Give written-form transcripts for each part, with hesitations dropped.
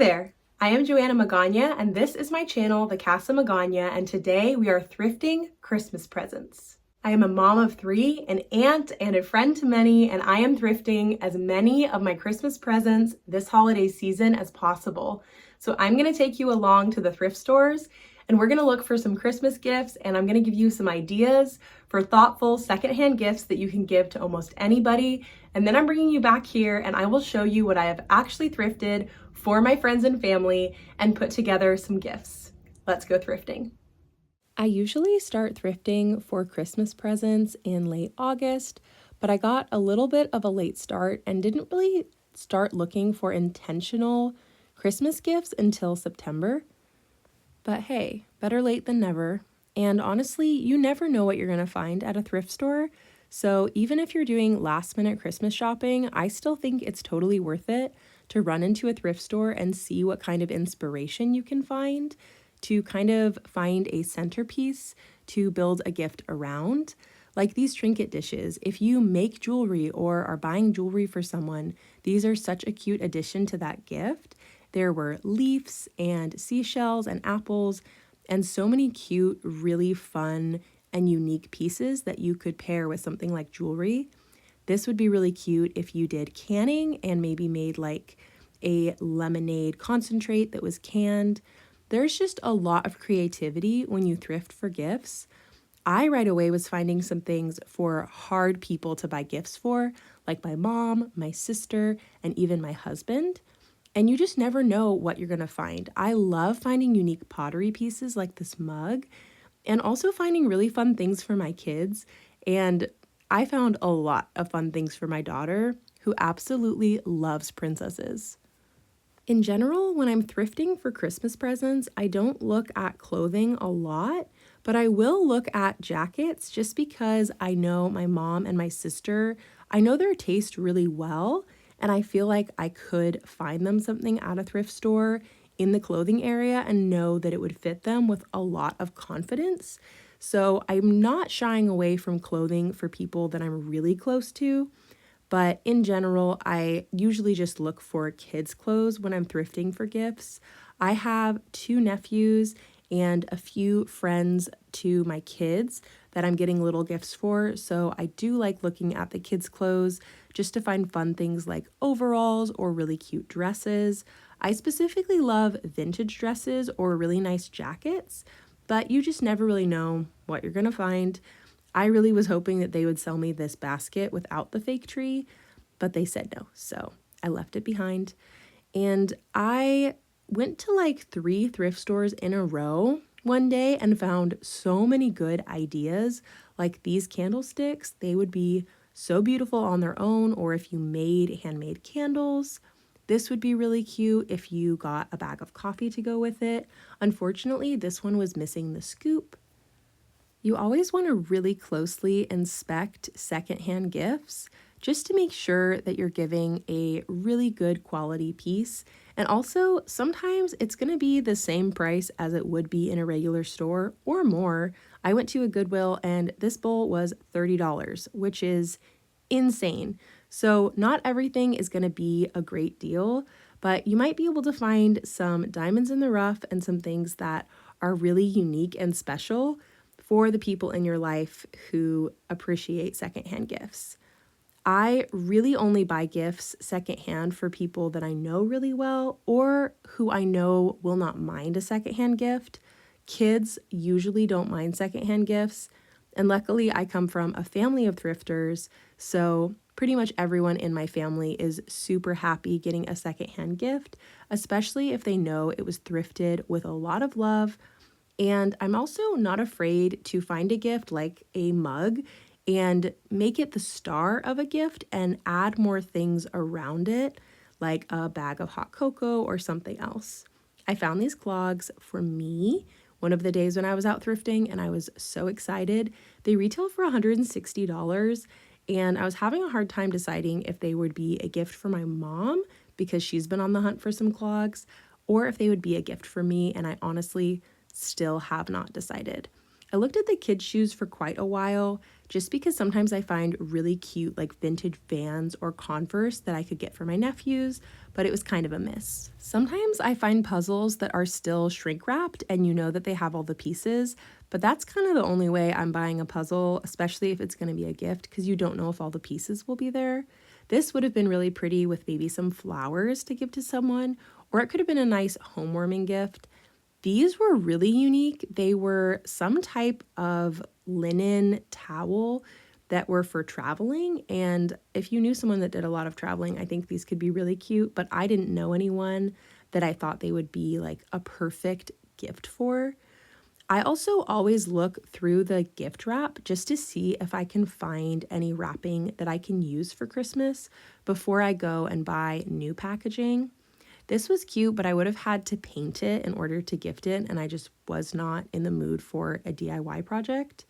there! I am Joanna Magana, and this is my channel, The Casa Magana, and today we are thrifting Christmas presents. I am a mom of 3, an aunt, and a friend to many, and I am thrifting as many of my Christmas presents this holiday season as possible. So I'm going to take you along to the thrift stores, and we're going to look for some Christmas gifts, and I'm going to give you some ideas for thoughtful secondhand gifts that you can give to almost anybody. And then I'm bringing you back here, and I will show you what I have actually thrifted for my friends and family and put together some gifts. Let's go thrifting. I usually start thrifting for Christmas presents in late August, but I got a little bit of a late start and didn't really start looking for intentional Christmas gifts until September. But hey, better late than never. And honestly, you never know what you're going to find at a thrift store. So even if you're doing last minute Christmas shopping, I still think it's totally worth it to run into a thrift store and see what kind of inspiration you can find to kind of find a centerpiece to build a gift around. Like these trinket dishes, if you make jewelry or are buying jewelry for someone, these are such a cute addition to that gift. There were leaves and seashells and apples and so many cute, really fun and unique pieces that you could pair with something like jewelry. This would be really cute if you did canning and maybe made like a lemonade concentrate that was canned. There's just a lot of creativity when you thrift for gifts. I right away was finding some things for hard people to buy gifts for, like my mom, my sister, and even my husband. And you just never know what you're gonna find. I love finding unique pottery pieces like this mug, and also finding really fun things for my kids. And I found a lot of fun things for my daughter, who absolutely loves princesses. In general, when I'm thrifting for Christmas presents, I don't look at clothing a lot, but I will look at jackets just because I know my mom and my sister, I know their taste really well, and I feel like I could find them something at a thrift store in the clothing area and know that it would fit them with a lot of confidence. So I'm not shying away from clothing for people that I'm really close to. But in general, I usually just look for kids' clothes when I'm thrifting for gifts. I have 2 nephews and a few friends to my kids that I'm getting little gifts for. So I do like looking at the kids' clothes just to find fun things like overalls or really cute dresses. I specifically love vintage dresses or really nice jackets, but you just never really know what you're gonna find. I really was hoping that they would sell me this basket without the fake tree, but they said no, so I left it behind. And I went to like 3 thrift stores in a row one day and found so many good ideas. Like these candlesticks, they would be so beautiful on their own, or if you made handmade candles. This would be really cute if you got a bag of coffee to go with it. Unfortunately, this one was missing the scoop. You always want to really closely inspect secondhand gifts just to make sure that you're giving a really good quality piece. And also, sometimes it's going to be the same price as it would be in a regular store or more. I went to a Goodwill and this bowl was $30, which is insane. So not everything is going to be a great deal, but you might be able to find some diamonds in the rough and some things that are really unique and special for the people in your life who appreciate secondhand gifts. I really only buy gifts secondhand for people that I know really well or who I know will not mind a secondhand gift. Kids usually don't mind secondhand gifts, and luckily I come from a family of thrifters, so pretty much everyone in my family is super happy getting a secondhand gift, especially if they know it was thrifted with a lot of love. And I'm also not afraid to find a gift like a mug and make it the star of a gift and add more things around it, like a bag of hot cocoa or something else. I found these clogs for me one of the days when I was out thrifting, and I was so excited. They retail for $160, and I was having a hard time deciding if they would be a gift for my mom because she's been on the hunt for some clogs, or if they would be a gift for me, and I honestly still have not decided. I looked at the kids' shoes for quite a while just because sometimes I find really cute like vintage Vans or Converse that I could get for my nephews, but it was kind of a miss. Sometimes I find puzzles that are still shrink wrapped and you know that they have all the pieces, but that's kind of the only way I'm buying a puzzle, especially if it's going to be a gift because you don't know if all the pieces will be there. This would have been really pretty with maybe some flowers to give to someone, or it could have been a nice home warming gift. These were really unique. They were some type of linen towel that were for traveling. And if you knew someone that did a lot of traveling, I think these could be really cute, but I didn't know anyone that I thought they would be like a perfect gift for. I also always look through the gift wrap just to see if I can find any wrapping that I can use for Christmas before I go and buy new packaging. This was cute, but I would have had to paint it in order to gift it, and I just was not in the mood for a DIY project.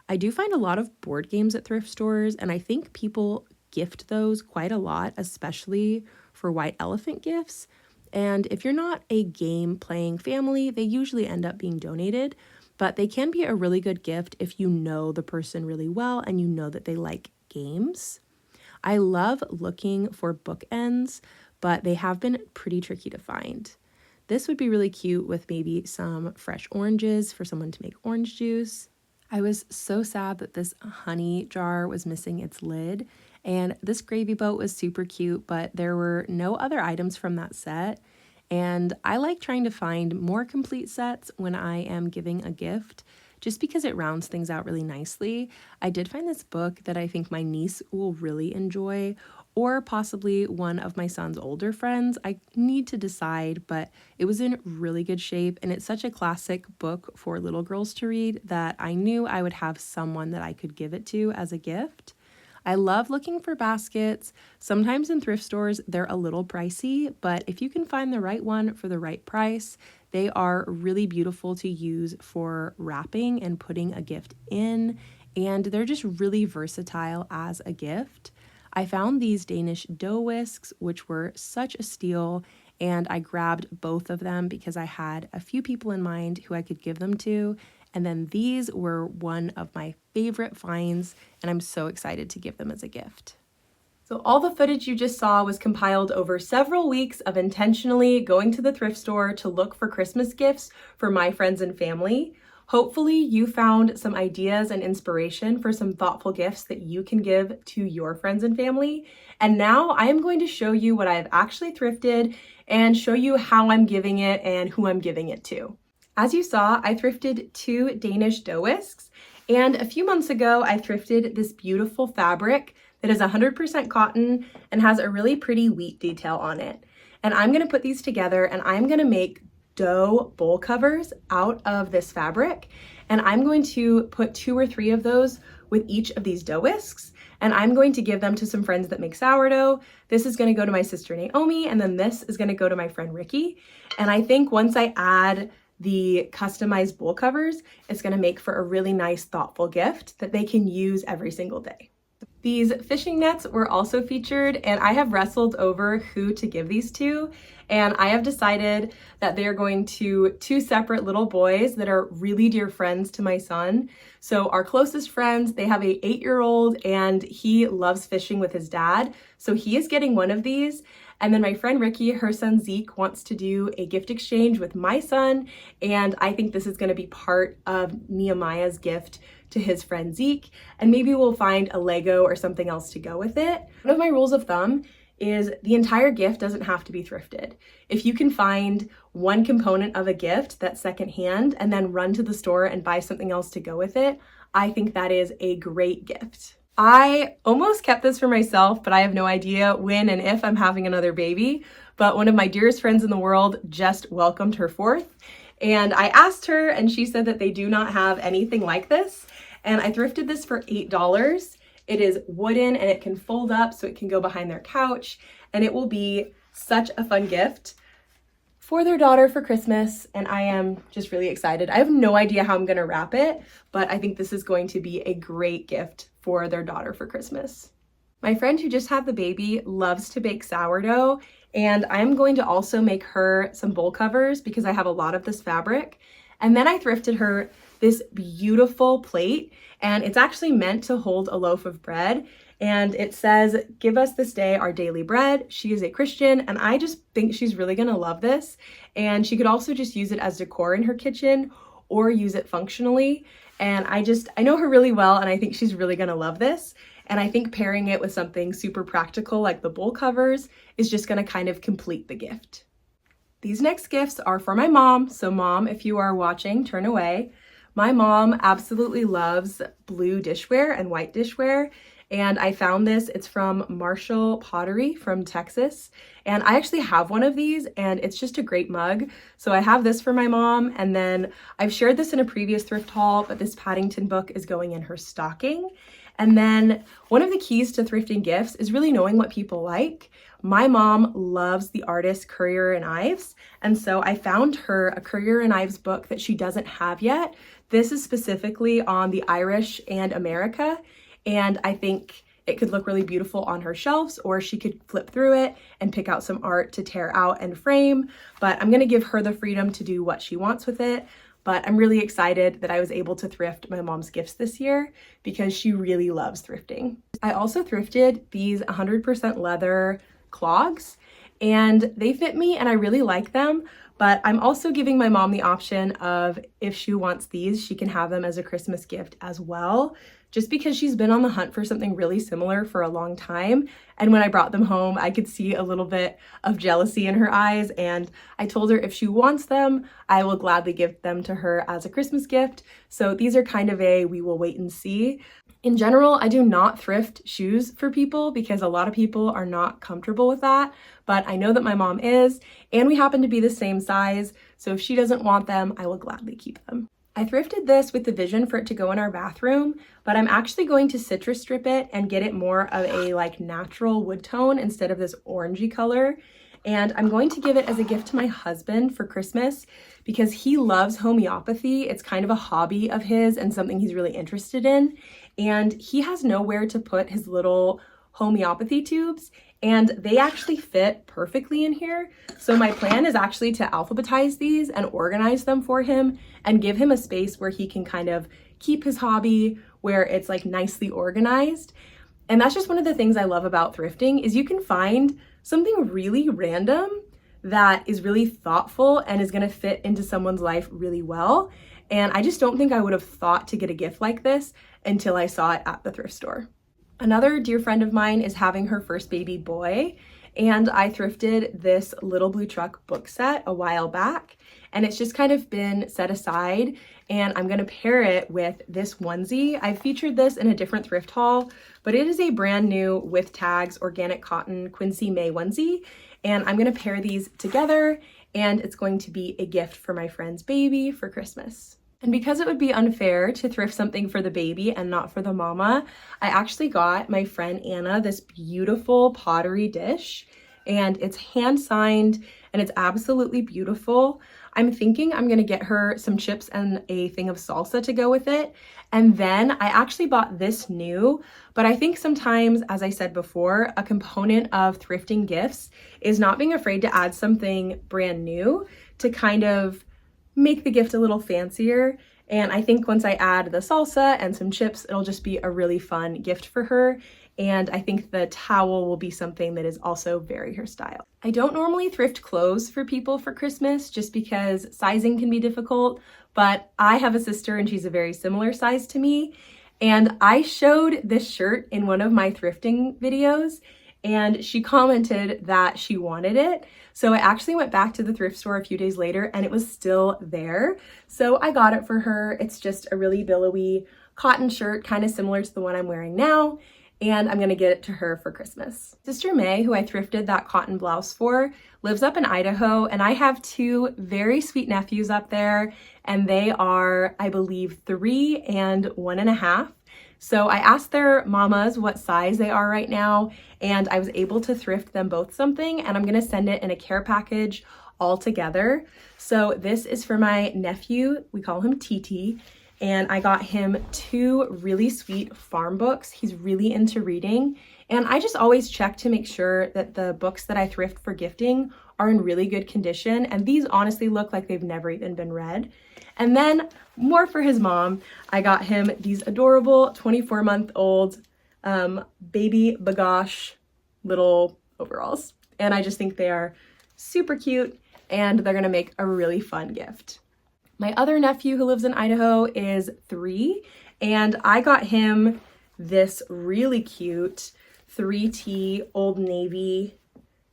I do find a lot of board games at thrift stores, and I think people gift those quite a lot, especially for white elephant gifts. And if you're not a game-playing family, they usually end up being donated, but they can be a really good gift if you know the person really well and you know that they like games. I love looking for bookends, but they have been pretty tricky to find. This would be really cute with maybe some fresh oranges for someone to make orange juice. I was so sad that this honey jar was missing its lid, and this gravy boat was super cute, but there were no other items from that set. And I like trying to find more complete sets when I am giving a gift, just because it rounds things out really nicely. I did find this book that I think my niece will really enjoy, or possibly one of my son's older friends. I need to decide, but it was in really good shape, and it's such a classic book for little girls to read that I knew I would have someone that I could give it to as a gift. I love looking for baskets. Sometimes in thrift stores, they're a little pricey, but if you can find the right one for the right price, they are really beautiful to use for wrapping and putting a gift in, and they're just really versatile as a gift. I found these Danish dough whisks, which were such a steal, and I grabbed both of them because I had a few people in mind who I could give them to, and then these were one of my favorite finds, and I'm so excited to give them as a gift. So all the footage you just saw was compiled over several weeks of intentionally going to the thrift store to look for Christmas gifts for my friends and family. Hopefully you found some ideas and inspiration for some thoughtful gifts that you can give to your friends and family. And now I am going to show you what I've actually thrifted and show you how I'm giving it and who I'm giving it to. As you saw, I thrifted 2 Danish dough whisks, and a few months ago I thrifted this beautiful fabric that is 100% cotton and has a really pretty wheat detail on it. And I'm gonna put these together and I'm gonna make dough bowl covers out of this fabric, and I'm going to put 2 or 3 of those with each of these dough whisks, and I'm going to give them to some friends that make sourdough. This is going to go to my sister Naomi, and then this is going to go to my friend Ricky. And I think once I add the customized bowl covers, it's going to make for a really nice, thoughtful gift that they can use every single day. These fishing nets were also featured, and I have wrestled over who to give these to, and I have decided that they're going to 2 separate little boys that are really dear friends to my son. So our closest friends, they have a 8-year-old, and he loves fishing with his dad, so he is getting one of these. And then my friend Ricky, her son Zeke, wants to do a gift exchange with my son, and I think this is going to be part of Nehemiah's gift to his friend Zeke, and maybe we'll find a Lego or something else to go with it. One of my rules of thumb is the entire gift doesn't have to be thrifted. If you can find one component of a gift that's secondhand and then run to the store and buy something else to go with it, I think that is a great gift. I almost kept this for myself, but I have no idea when and if I'm having another baby. But one of my dearest friends in the world just welcomed her 4th. And I asked her, and she said that they do not have anything like this. And I thrifted this for $8. It is wooden and it can fold up so it can go behind their couch. And it will be such a fun gift for their daughter for Christmas. And I am just really excited. I have no idea how I'm going to wrap it, but I think this is going to be a great gift for their daughter for Christmas. My friend who just had the baby loves to bake sourdough, and I'm going to also make her some bowl covers because I have a lot of this fabric. And then I thrifted her this beautiful plate, and it's actually meant to hold a loaf of bread. And it says, "Give us this day our daily bread." She is a Christian, and I just think she's really gonna love this. And she could also just use it as decor in her kitchen or use it functionally. And I know her really well, and I think she's really gonna love this. And I think pairing it with something super practical like the bowl covers is just gonna kind of complete the gift. These next gifts are for my mom. So mom, if you are watching, turn away. My mom absolutely loves blue dishware and white dishware. And I found this, it's from Marshall Pottery from Texas. And I actually have one of these, and it's just a great mug. So I have this for my mom, and then I've shared this in a previous thrift haul, but this Paddington book is going in her stocking. And then one of the keys to thrifting gifts is really knowing what people like. My mom loves the artist Currier and Ives, and so I found her a Currier and Ives book that she doesn't have yet. This is specifically on the Irish and America, and I think it could look really beautiful on her shelves, or she could flip through it and pick out some art to tear out and frame, but I'm gonna give her the freedom to do what she wants with it. But I'm really excited that I was able to thrift my mom's gifts this year because she really loves thrifting. I also thrifted these 100% leather clogs, and they fit me and I really like them, but I'm also giving my mom the option of, if she wants these, she can have them as a Christmas gift as well, just because she's been on the hunt for something really similar for a long time. And when I brought them home, I could see a little bit of jealousy in her eyes, and I told her if she wants them, I will gladly give them to her as a Christmas gift. So these are kind of a we will wait and see. In general, I do not thrift shoes for people because a lot of people are not comfortable with that, but I know that my mom is, and we happen to be the same size, so if she doesn't want them, I will gladly keep them. I thrifted this with the vision for it to go in our bathroom, but I'm actually going to citrus strip it and get it more of a like natural wood tone instead of this orangey color. And I'm going to give it as a gift to my husband for Christmas because he loves homeopathy. It's kind of a hobby of his and something he's really interested in. And he has nowhere to put his little homeopathy tubes, and they actually fit perfectly in here. So my plan is actually to alphabetize these and organize them for him and give him a space where he can kind of keep his hobby where it's like nicely organized. And that's just one of the things I love about thrifting is you can find something really random that is really thoughtful and is gonna fit into someone's life really well. And I just don't think I would have thought to get a gift like this until I saw it at the thrift store. Another dear friend of mine is having her first baby boy, and I thrifted this Little Blue Truck book set a while back, and it's just kind of been set aside, and I'm gonna pair it with this onesie. I've featured this in a different thrift haul, but it is a brand new with tags organic cotton Quincy May onesie, and I'm gonna pair these together, and it's going to be a gift for my friend's baby for Christmas. And because it would be unfair to thrift something for the baby and not for the mama, I actually got my friend Anna this beautiful pottery dish, and it's hand signed and it's absolutely beautiful. I'm thinking I'm gonna get her some chips and a thing of salsa to go with it. And then I actually bought this new, but I think sometimes, as I said before, a component of thrifting gifts is not being afraid to add something brand new to kind of make the gift a little fancier. And I think once I add the salsa and some chips, it'll just be a really fun gift for her. And I think the towel will be something that is also very her style. I don't normally thrift clothes for people for Christmas just because sizing can be difficult, but I have a sister and she's a very similar size to me. And I showed this shirt in one of my thrifting videos, and she commented that she wanted it. So I actually went back to the thrift store a few days later and it was still there. So I got it for her. It's just a really billowy cotton shirt, kind of similar to the one I'm wearing now. And I'm gonna get it to her for Christmas. Sister May, who I thrifted that cotton blouse for, lives up in Idaho, and I have two very sweet nephews up there, and they are, I believe, 3 and 1.5. So I asked their mamas what size they are right now, and I was able to thrift them both something, and I'm gonna send it in a care package all together. So this is for my nephew, we call him TT, and I got him 2 really sweet farm books. He's really into reading, and I just always check to make sure that the books that I thrift for gifting are in really good condition, and these honestly look like they've never even been read. And then more for his mom, I got him these adorable 24-month-old baby bagosh little overalls. And I just think they are super cute, and they're gonna make a really fun gift. My other nephew who lives in Idaho is 3, and I got him this really cute 3T Old Navy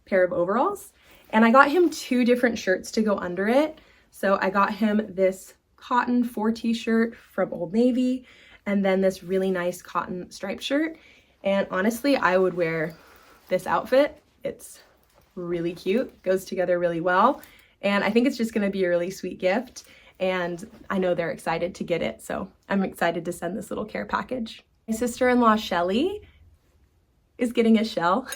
pair of overalls. And I got him 2 different shirts to go under it. So I got him this cotton 4T shirt from Old Navy, and then this really nice cotton striped shirt. And honestly, I would wear this outfit. It's really cute, goes together really well. And I think it's just gonna be a really sweet gift. And I know they're excited to get it. So I'm excited to send this little care package. My sister-in-law, Shelly, is getting a shell.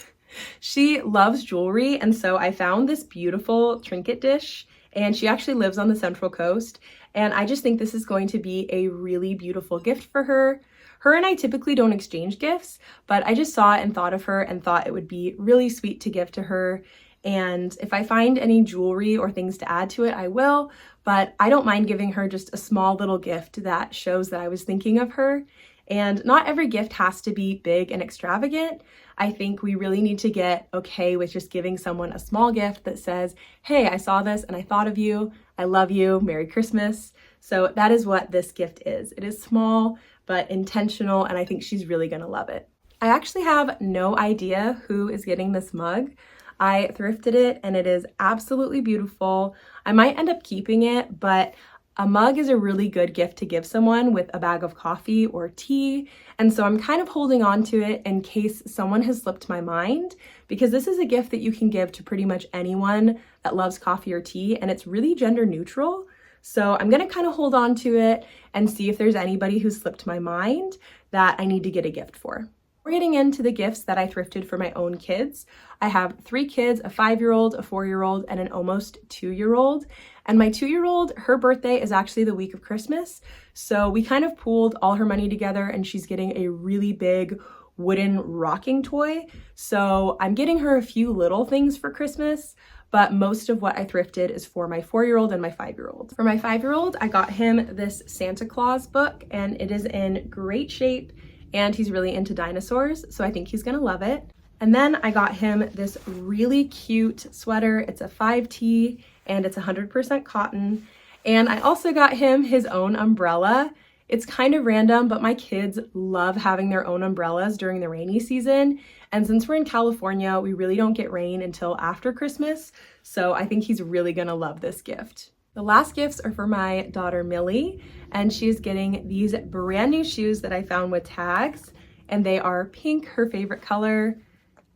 She loves jewelry, and so I found this beautiful trinket dish, and she actually lives on the Central Coast, and I just think this is going to be a really beautiful gift for her. Her and I typically don't exchange gifts, but I just saw it and thought of her and thought it would be really sweet to give to her. And if I find any jewelry or things to add to it, I will, but I don't mind giving her just a small little gift that shows that I was thinking of her. And not every gift has to be big and extravagant. I think we really need to get okay with just giving someone a small gift that says, hey, I saw this and I thought of you. I love you. Merry Christmas. So that is what this gift is. It is small, but intentional, and I think she's really gonna love it. I actually have no idea who is getting this mug. I thrifted it and it is absolutely beautiful. I might end up keeping it, but a mug is a really good gift to give someone with a bag of coffee or tea. And so I'm kind of holding on to it in case someone has slipped my mind, because this is a gift that you can give to pretty much anyone that loves coffee or tea, and it's really gender neutral. So I'm gonna kind of hold on to it and see if there's anybody who slipped my mind that I need to get a gift for. We're getting into the gifts that I thrifted for my own kids. I have 3 kids, a 5-year-old, a 4-year-old, and an almost 2-year-old. And my 2-year-old, her birthday is actually the week of Christmas. So we kind of pooled all her money together, and she's getting a really big wooden rocking toy. So I'm getting her a few little things for Christmas, but most of what I thrifted is for my 4-year-old and my 5-year-old. For my 5-year-old, I got him this Santa Claus book, and it is in great shape, and he's really into dinosaurs, so I think he's gonna love it. And then I got him this really cute sweater. It's a 5T, and it's 100% cotton. And I also got him his own umbrella. It's kind of random, but my kids love having their own umbrellas during the rainy season. And since we're in California, we really don't get rain until after Christmas. So I think he's really gonna love this gift. The last gifts are for my daughter, Millie, and she's getting these brand new shoes that I found with tags, and they are pink, her favorite color.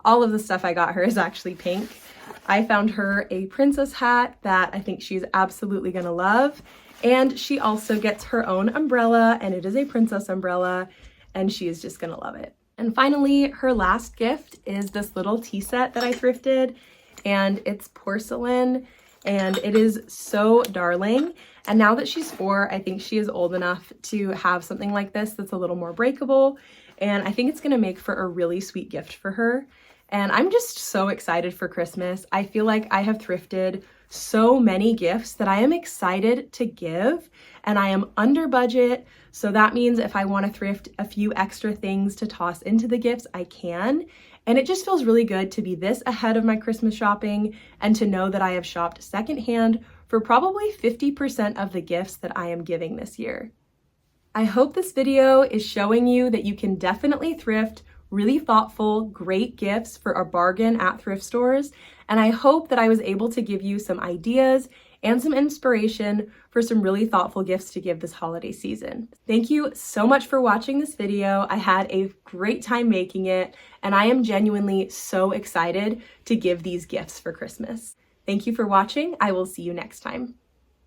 All of the stuff I got her is actually pink. I found her a princess hat that I think she's absolutely gonna love, and she also gets her own umbrella, and it is a princess umbrella, and she is just gonna love it. And finally, her last gift is this little tea set that I thrifted, and it's porcelain, and it is so darling. And now that she's 4, I think she is old enough to have something like this that's a little more breakable, and I think it's gonna make for a really sweet gift for her. And I'm just so excited for Christmas. I feel like I have thrifted so many gifts that I am excited to give, and I am under budget. So that means if I want to thrift a few extra things to toss into the gifts, I can. And it just feels really good to be this ahead of my Christmas shopping and to know that I have shopped secondhand for probably 50% of the gifts that I am giving this year. I hope this video is showing you that you can definitely thrift really thoughtful, great gifts for a bargain at thrift stores. And I hope that I was able to give you some ideas and some inspiration for some really thoughtful gifts to give this holiday season. Thank you so much for watching this video. I had a great time making it, and I am genuinely so excited to give these gifts for Christmas. Thank you for watching. I will see you next time.